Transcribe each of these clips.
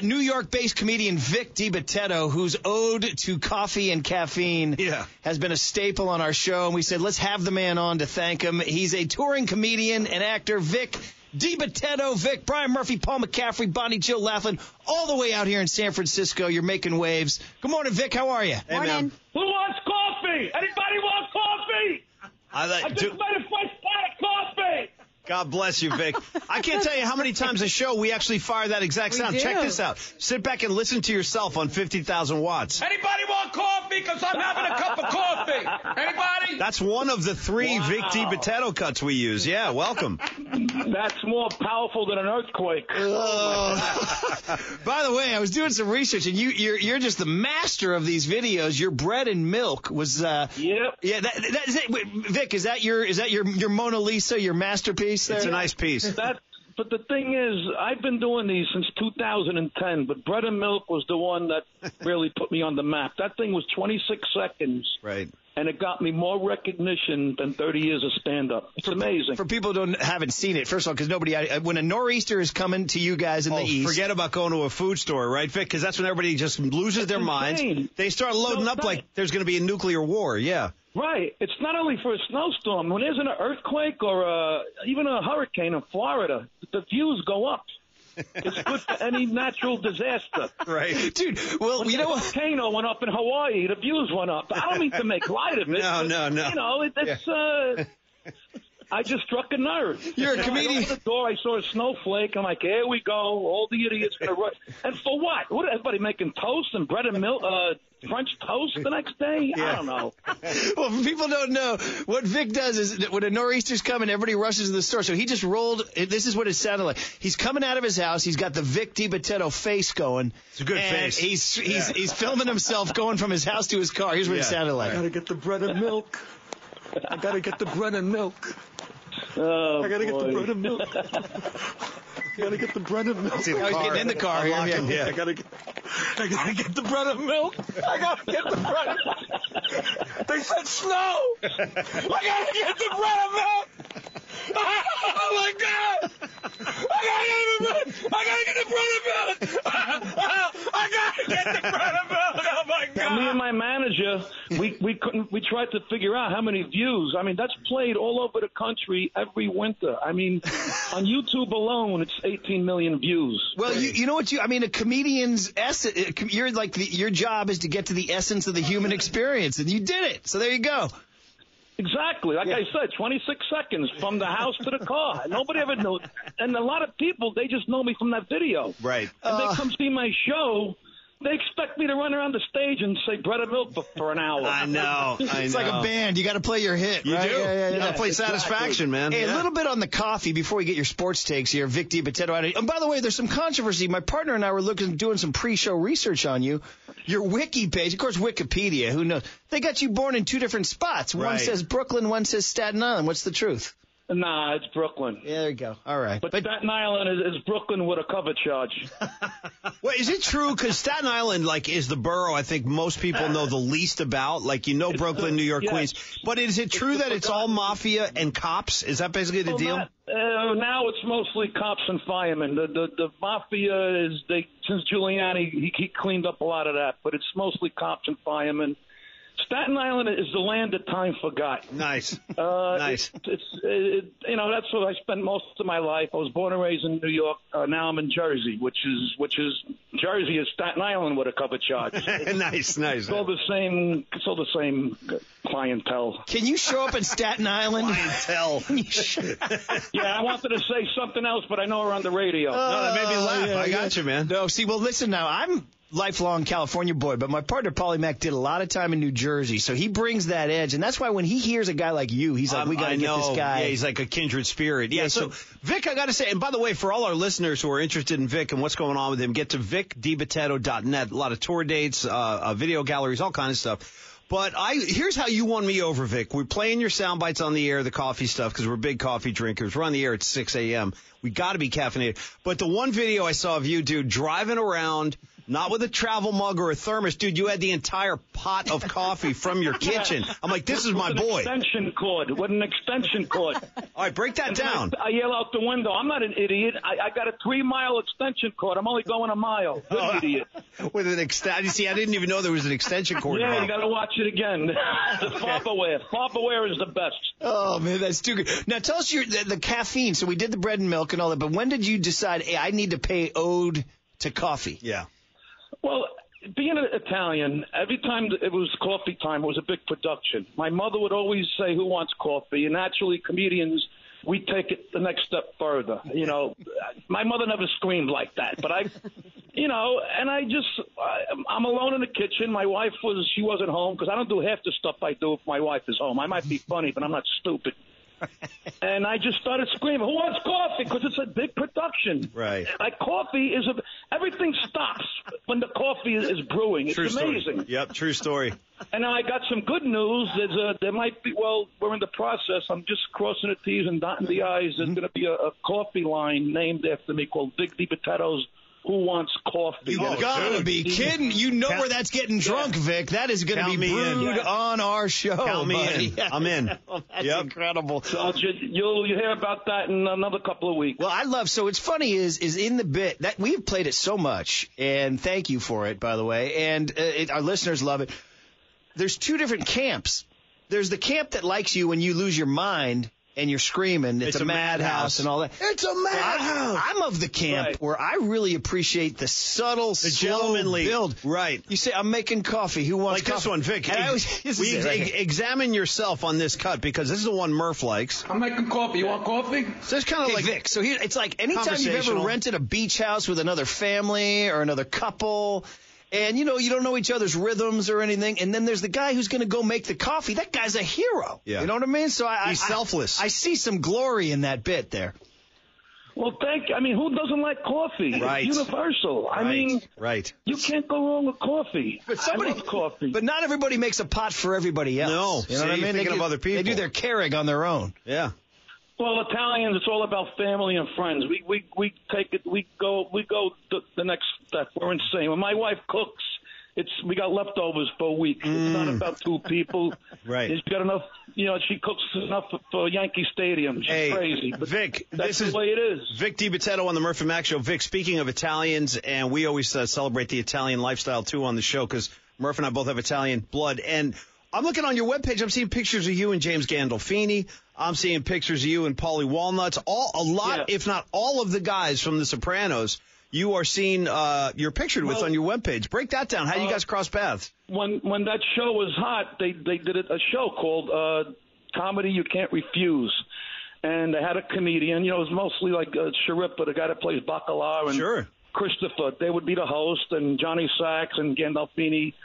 New York-based comedian Vic DiBitetto, whose ode to coffee and caffeine has been a staple on our show. And we said, let's have the man on to thank him. He's a touring comedian and actor, Vic DiBitetto. Vic, Brian Murphy, Paul McCaffrey, Bonnie Jill Laughlin, all the way out here in San Francisco. You're making waves. Good morning, Vic. How are you? Hey, morning. Who wants coffee? Anybody want coffee? I just made a fresh pot of coffee. God bless you, Vic. I can't tell you how many times a show we actually fire that exact sound. do. Check this out. Sit back and listen to yourself on 50,000 watts. Anybody want coffee? Because I'm having a cup of coffee. Anybody? That's one of the 3 Vic DiBitetto cuts we use. Yeah, welcome. That's more powerful than an earthquake. By the way, I was doing some research, and you're just the master of these videos. Your bread and milk was Yep. Yeah, that is it. Wait, Vic, is that your Mona Lisa, your masterpiece there? It's a nice piece. But the thing is, I've been doing these since 2010, but bread and milk was the one that really put me on the map. That thing was 26 seconds. Right. And it got me more recognition than 30 years of stand-up. It's amazing. For people who haven't seen it, first of all, because when a nor'easter is coming to you guys in the East. Forget about going to a food store, right, Vic? Because that's when everybody just loses their minds. They start loading up like there's going to be a nuclear war. Yeah. Right. It's not only for a snowstorm. When there's an earthquake or even a hurricane in Florida, the views go up. It's good for any natural disaster. Right. Dude, well, when you know the what? volcano went up in Hawaii, the views went up. I don't mean to make light of it. No. You know, it's I just struck a nerve. You're a comedian. I opened the door, I saw a snowflake. I'm like, here we go. All the idiots going to rush. And for what? What, everybody making toast and bread and milk, French toast the next day? I don't know. Well, if people don't know, what Vic does is that when a nor'easter's coming, everybody rushes to the store. So he just rolled. This is what it sounded like. He's coming out of his house. He's got the Vic DiBitetto face going. It's a good face. He's filming himself going from his house to his car. Here's what it sounded like. I gotta get the bread and milk. I gotta get the bread and milk. Oh, I gotta get the bread and milk. I gotta get the bread and milk. He's getting in the car here. I gotta get the bread and milk. I gotta get the bread and milk. They said snow. I gotta get the bread and milk. Oh my God! I gotta get the bread and milk. I gotta get the bread and milk. Oh my God! Me and my manager, we tried to figure out how many views. I mean, that's played all over the country every winter. I mean, on YouTube alone, it's 18 million views. Well, you know what a comedian's essence. Your job is to get to the essence of the human experience, and you did it. So there you go. Exactly. Like I said, 26 seconds from the house to the car. Nobody ever knew. And a lot of people, they just know me from that video. Right. And they come see my show. They expect me to run around the stage and say bread and milk for an hour. I know. It's like a band. You got to play your hit, You right? do. Yeah, You got to play Satisfaction, man. Hey, a little bit on the coffee before we get your sports takes here. Vic DiBitetto. And by the way, there's some controversy. My partner and I were doing some pre-show research on you. Your wiki page, of course, Wikipedia, who knows? They got you born in 2 different spots. One Right. says Brooklyn, one says Staten Island. What's the truth? Nah, it's Brooklyn. Yeah, there you go. All right. But Staten Island is Brooklyn with a cover charge. Wait, is it true? Because Staten Island, is the borough I think most people know the least about. Brooklyn, New York, yes. Queens. But is it true that it's all mafia and cops? Is that basically the deal? Now it's mostly cops and firemen. The mafia since Giuliani, he cleaned up a lot of that. But it's mostly cops and firemen. Staten Island is the land that time forgot. Nice. Nice. That's what I spent most of my life. I was born and raised in New York. Now I'm in Jersey, which is Jersey is Staten Island with a cover charge. Nice. It's all the same clientele. Can you show up in Staten Island? Clientele. Yeah, I wanted to say something else, but I know we're on the radio. No, that made me laugh. I got you, man. No, see, well, listen now. I'm lifelong California boy, but my partner, Paulie Mack, did a lot of time in New Jersey, so he brings that edge, and that's why when he hears a guy like you, he's like, we got to get this guy. Yeah, he's like a kindred spirit. Yeah, so Vic, I got to say, and by the way, for all our listeners who are interested in Vic and what's going on with him, get to vicdibitetto.net. A lot of tour dates, video galleries, all kinds of stuff. But here's how you won me over, Vic. We're playing your sound bites on the air, the coffee stuff, because we're big coffee drinkers. We're on the air at 6 a.m. We got to be caffeinated. But the one video I saw of you, dude, driving around, not with a travel mug or a thermos, dude, you had the entire pot of coffee from your kitchen. I'm like, this is my boy. With an extension cord. All right, break that down. I yell out the window, I'm not an idiot. I got a 3-mile extension cord. I'm only going a mile. Good idiot. With an you see, I didn't even know there was an extension cord. Yeah, you got to watch it again. The Farberware. Farberware is the best. Oh, man, that's too good. Now, tell us the caffeine. So we did the bread and milk and all that, but when did you decide, hey, I need to pay ode to coffee? Yeah. Well, being an Italian, every time it was coffee time, it was a big production. My mother would always say, who wants coffee? And naturally, comedians, we take it the next step further. You know, my mother never screamed like that. But I'm alone in the kitchen. My wife she wasn't home because I don't do half the stuff I do if my wife is home. I might be funny, but I'm not stupid. And I just started screaming, who wants coffee? Because it's a big production. Right. Like coffee everything stops when the coffee is brewing. It's amazing. Story. Yep, true story. And now I got some good news. There might be, we're in the process. I'm just crossing the T's and dotting the I's. There's going to be a coffee line named after me called Vic DiBitetto's Who Wants Coffee. You gotta be kidding. You know where that's getting drunk, Vic. That is going to be brewed on our show. Count me in. Yeah. I'm in. Well, that's incredible. So you'll hear about that in another couple of weeks. Well, so it's funny is in the bit that we've played it so much, and thank you for it, by the way, and our listeners love it. There's two different camps. There's the camp that likes you when you lose your mind and you're screaming, it's a madhouse and all that. It's a madhouse. I'm of the camp where I really appreciate the subtle, gentlemanly build. Right. You say, I'm making coffee. Who wants coffee? Like this one, Vic. Examine yourself on this cut because this is the one Murph likes. I'm making coffee. You want coffee? So it's kind of like Vic. So it's like anytime you've ever rented a beach house with another family or another couple, and, you don't know each other's rhythms or anything. And then there's the guy who's going to go make the coffee. That guy's a hero. Yeah. You know what I mean? So he's selfless. I see some glory in that bit there. Well, who doesn't like coffee? Right. It's universal. Right. You can't go wrong with coffee. But I love coffee. But not everybody makes a pot for everybody else. No. You know what I mean? Thinking of other people. They do their Keurig on their own. Yeah. Well, Italians, it's all about family and friends. We take it. We go the next step. We're insane. When my wife cooks, we got leftovers for a week. It's not about two people. Right. She's got enough. She cooks enough for Yankee Stadium. She's crazy. But Vic, that's the way it is. Vic DiBitetto on the Murph and Mac Show. Vic, speaking of Italians, and we always celebrate the Italian lifestyle too on the show because Murph and I both have Italian blood. And I'm looking on your webpage. I'm seeing pictures of you and James Gandolfini. I'm seeing pictures of you and Paulie Walnuts. If not all of the guys from The Sopranos. You are seen, you're pictured with on your webpage. Break that down. How do you guys cross paths? When that show was hot, they did a show called Comedy You Can't Refuse. And they had a comedian. It was mostly like Sharippa, the guy that plays Bacala, and Christopher. They would be the host, and Johnny Sacks and Gandolfini.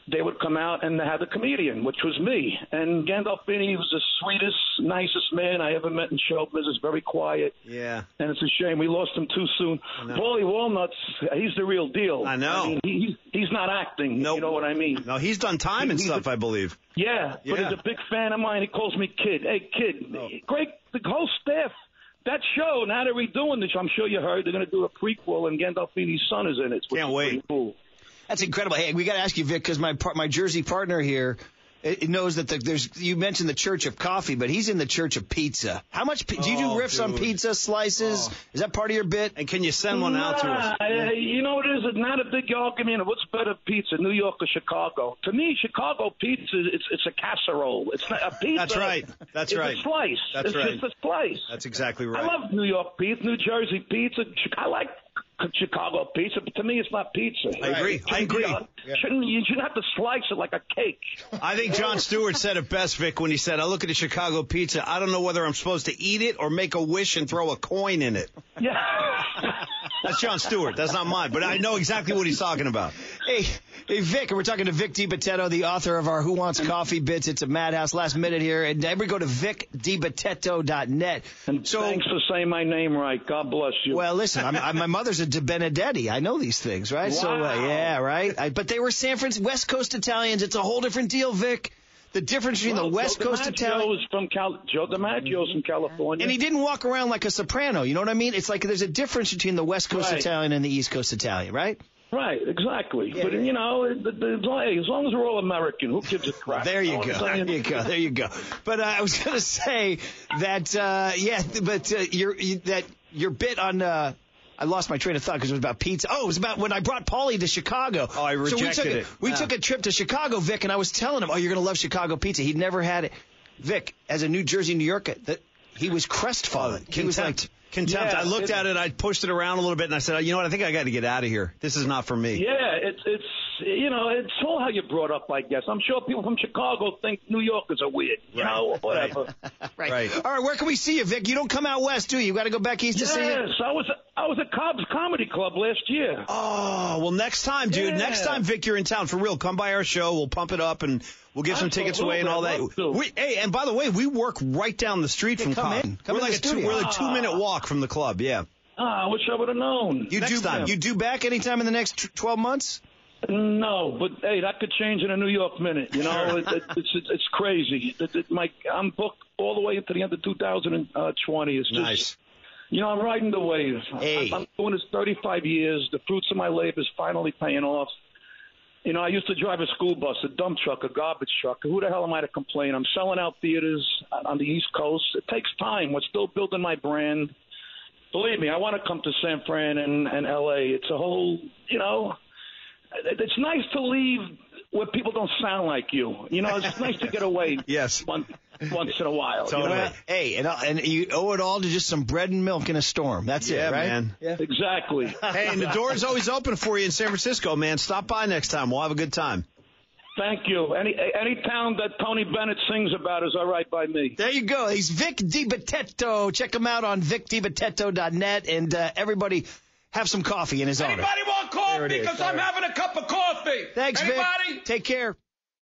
They would come out and they had a comedian, which was me. And Gandolfini was the sweetest, nicest man I ever met in show business, very quiet. Yeah. And it's a shame. We lost him too soon. Paulie Walnuts, he's the real deal. I know. He's not acting. Nope. You know what I mean? No, he's done time and stuff, I believe. Yeah, but he's a big fan of mine. He calls me Kid. Hey, Kid. Oh. Great. The whole staff. That show, now they're redoing this. I'm sure you heard. They're going to do a prequel, and Gandolfini's son is in it. Can't wait. Pretty cool. That's incredible. Hey, we got to ask you, Vic, because my Jersey partner here it knows that you mentioned the Church of Coffee, but he's in the Church of Pizza. How much do you do riffs on pizza slices? Is that part of your bit? And can you send one out to us? You know what it is? It's not a big argument of what's better pizza, New York or Chicago. To me, Chicago pizza, it's a casserole. It's not a pizza. That's right. That's it's right. A slice. That's right. It's just a slice. That's exactly right. I love New York pizza, New Jersey pizza. I like Chicago pizza, but to me it's not pizza. I agree. You shouldn't have to slice it like a cake. I think Jon Stewart said it best, Vic, when he said, I look at the Chicago pizza, I don't know whether I'm supposed to eat it or make a wish and throw a coin in it. Yeah. That's Jon Stewart. That's not mine, but I know exactly what he's talking about. Hey, Vic, and we're talking to Vic DiBitetto, the author of our Who Wants Coffee bits. It's a madhouse. Last minute here. And everybody go to VicDiBitetto.net. And thanks for saying my name right. God bless you. Well, listen, my mother's a De Benedetti. I know these things, right? Wow. So, yeah, right? But they were West Coast Italians. It's a whole different deal, Vic. The difference between the West Coast Italian. Joe DiMaggio's from California. And he didn't walk around like a soprano. You know what I mean? It's like there's a difference between the West Coast Italian and the East Coast Italian, right? Right, exactly. Yeah. But, you know, as long as we're all American, who gives a crap? There you go. There you go. But I was going to say that, your bit on, I lost my train of thought because it was about pizza. Oh, it was about when I brought Paulie to Chicago. Oh, I rejected it. We took a trip to Chicago, Vic, and I was telling him, you're going to love Chicago pizza. He'd never had it. Vic, as a New Jersey, New Yorker, he was crestfallen. He was like... Contempt. Yeah, I looked at it, I pushed it around a little bit, and I said, you know what, I think I got to get out of here. This is not for me. Yeah, it's all how you're brought up, I guess. I'm sure people from Chicago think New Yorkers are weird, you know, whatever. Right. All right, where can we see you, Vic? You don't come out west, do you? You got to go back east to see you? Yes, I was at Cobb's Comedy Club last year. Oh, well, next time, dude. Yeah. Next time, Vic, you're in town, for real, come by our show. We'll pump it up, and we'll give some tickets away and all that. Hey, and by the way, we work right down the street from Cobb. We're like a 2-minute walk from the club, yeah. I wish I would have known. You do back anytime in the next 12 months? No, but hey, that could change in a New York minute. You know, it's crazy. I'm booked all the way into the end of 2020. It's just, nice. You know, I'm riding the wave. Hey. I'm doing this 35 years. The fruits of my labor is finally paying off. You know, I used to drive a school bus, a dump truck, a garbage truck. Who the hell am I to complain? I'm selling out theaters on the East Coast. It takes time. We're still building my brand. Believe me, I want to come to San Fran and L.A. It's a whole, you know, it's nice to leave where people don't sound like you. You know, it's nice to get away. Yes. Once in a while. Totally. You know? Hey, and you owe it all to just some bread and milk in a storm. That's it, right? Man. Yeah, exactly. Hey, and the door's always open for you in San Francisco, man. Stop by next time. We'll have a good time. Thank you. Any town that Tony Bennett sings about is all right by me. There you go. He's Vic DiBitetto. Check him out on VicDiBitetto.net. And everybody have some coffee in his honor. Anybody want coffee? Because I'm having a cup of coffee. Thanks, Anybody? Vic. Take care.